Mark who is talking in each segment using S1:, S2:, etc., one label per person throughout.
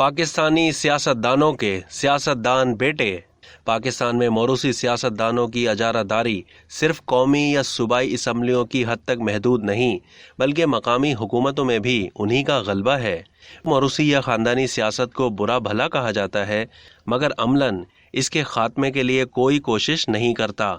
S1: पाकिस्तानी सियासतदानों के सियासतदान बेटे। पाकिस्तान में मोरूसी सियासतदानों की अजारादारी सिर्फ कौमी या सूबाई असम्बलियों की हद तक महदूद नहीं, बल्कि मकामी हुकूमतों में भी उन्हीं का गलबा है। मोरूसी या ख़ानदानी सियासत को बुरा भला कहा जाता है, मगर अमलन इसके खात्मे के लिए कोई कोशिश नहीं करता।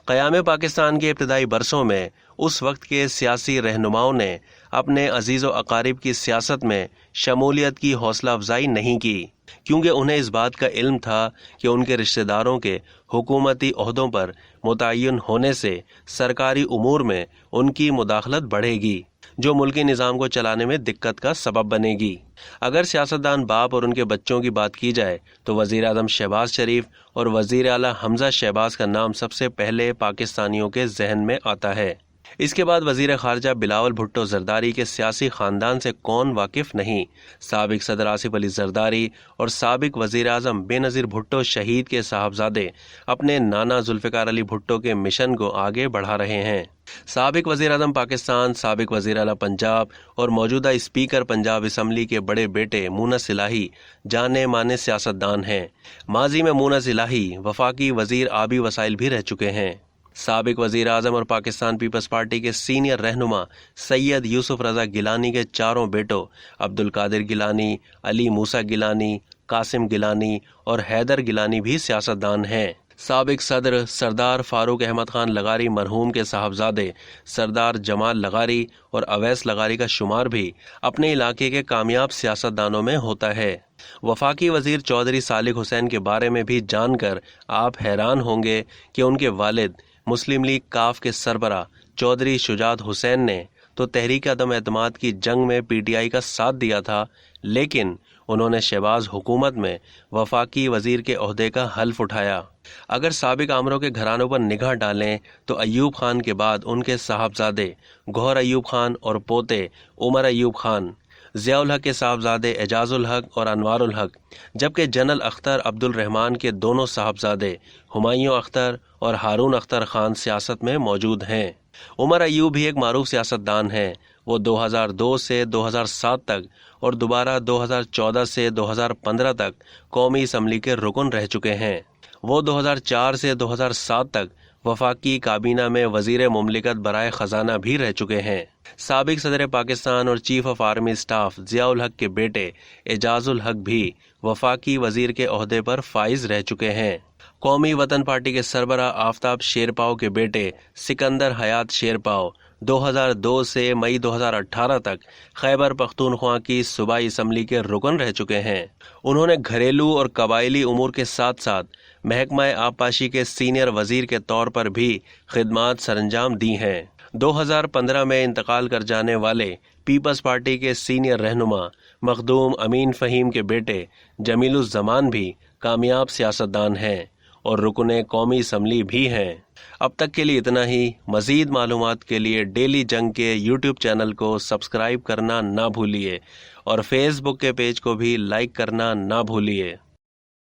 S1: क़याम पाकिस्तान के इब्तदाई बरसों में उस वक्त के सियासी रहनुमाओं ने अपने अजीज़ व अकारिब की सियासत में शमूलियत की हौसला अफजाई नहीं की, क्योंकि उन्हें इस बात का इल्म था कि उनके रिश्तेदारों के हुकूमती ओहदों पर मुतय्यन होने से सरकारी उमूर में उनकी मुदाखलत बढ़ेगी, जो मुल्की निज़ाम को चलाने में दिक्कत का सबब बनेगी। अगर सियासतदान बाप और उनके बच्चों की बात की जाए तो वज़ीर आज़म शहबाज शरीफ और वज़ीर आला हमज़ा शहबाज का नाम सबसे पहले पाकिस्तानियों के जहन में आता है। इसके बाद वज़ीर ख़ारजा बिलावल भुट्टो ज़रदारी के सियासी ख़ानदान से कौन वाकिफ़ नहीं। साबिक़ सदर आसिफ अली ज़रदारी और साबिक़ वज़ीर आज़म बेनज़ीर भुट्टो शहीद के साहबजादे अपने नाना जुल्फ़िकार अली भुट्टो के मिशन को आगे बढ़ा रहे हैं। साबिक़ वज़ीर आज़म पाकिस्तान, साबिक़ वज़ीर आला पंजाब और मौजूदा स्पीकर पंजाब असम्बली के बड़े बेटे मूनस इलाही जाने माने सियासतदान हैं। माजी में मूनस इलाही वफाकी वज़ीर आबी वसाइल भी रह चुके हैं। साबिक़ वज़ीर आज़म और पाकिस्तान पीपल्स पार्टी के सीनियर रहनुमा सैयद यूसुफ रज़ा गिलानी के चारों बेटों अब्दुल कादिर गिलानी, अली मूसा गिलानी, कासिम गिलानी और हैदर गिलानी भी सियासतदान हैं। साबिक़ सदर सरदार फ़ारूक अहमद ख़ान लगारी मरहूम के साहबजादे सरदार जमाल लगारी और अवैस लगारी का शुमार भी अपने इलाके के कामयाब सियासतदानों में होता है। वफाकी वज़ीर चौधरी सालिक हुसैन के बारे में भी जानकर आप हैरान होंगे कि उनके वालिद मुस्लिम लीग काफ के सरबरा चौधरी शुजात हुसैन ने तो तहरीक अदम एतमाद की जंग में पीटीआई का साथ दिया था, लेकिन उन्होंने शहबाज हुकूमत में वफाकी वज़ीर के ओहदे का हल्फ उठाया। अगर साबिक़ आमरों के घरानों पर निगाह डालें तो अयूब खान के बाद उनके साहबजादे गौहर अयूब खान और पोते उमर अयूब खान, ज़ियाउल हक के साहबजादे एजाजुल हक और अनवारुल हक, जबकि जनरल अख्तर अब्दुल रहमान के दोनों साहबजादे हुमायूं अख्तर और हारून अख्तर खान सियासत में मौजूद हैं। उमर अयूब भी एक मारूफ सियासतदान हैं। वो 2002 से 2007 तक और दोबारा 2014 से 2015 तक कौमी असम्बली के रुकन रह चुके हैं। वो 2004 से 2007 तक वफाकी काबीना में वज़ीर मुमलिकत बराए ख़जाना भी रह चुके हैं। साबिक़ सदर पाकिस्तान और chief of army staff Ziaul हक के बेटे एजाजुल हक भी वफाकी वज़ीर के ओहदे पर फाइज रह चुके हैं। कौमी वतन पार्टी के सरबरा आफ्ताब शेरपाव के बेटे सिकंदर हयात शेरपाव 2002 से मई 2018 तक खैबर पख्तूनख्वा की सूबाई असम्बली के रुकन रह चुके हैं। उन्होंने घरेलू और कबायली उमूर के साथ साथ महकमा आबपाशी के सीनियर वज़ीर के तौर पर भी खिदमात सरंजाम दी हैं। 2015 में इंतकाल कर जाने वाले पीपल्स पार्टी के सीनियर रहनुमा मखदूम अमीन फ़हीम के बेटे जमीलुज़्ज़मान भी कामयाब सियासतदान हैं और रुकने कौमी असम्बली भी हैं। अब तक के लिए इतना ही। मज़ीद मालूमात के लिए डेली जंग के यूट्यूब चैनल को सब्सक्राइब करना ना भूलिए और फेसबुक के पेज को भी लाइक करना ना भूलिए।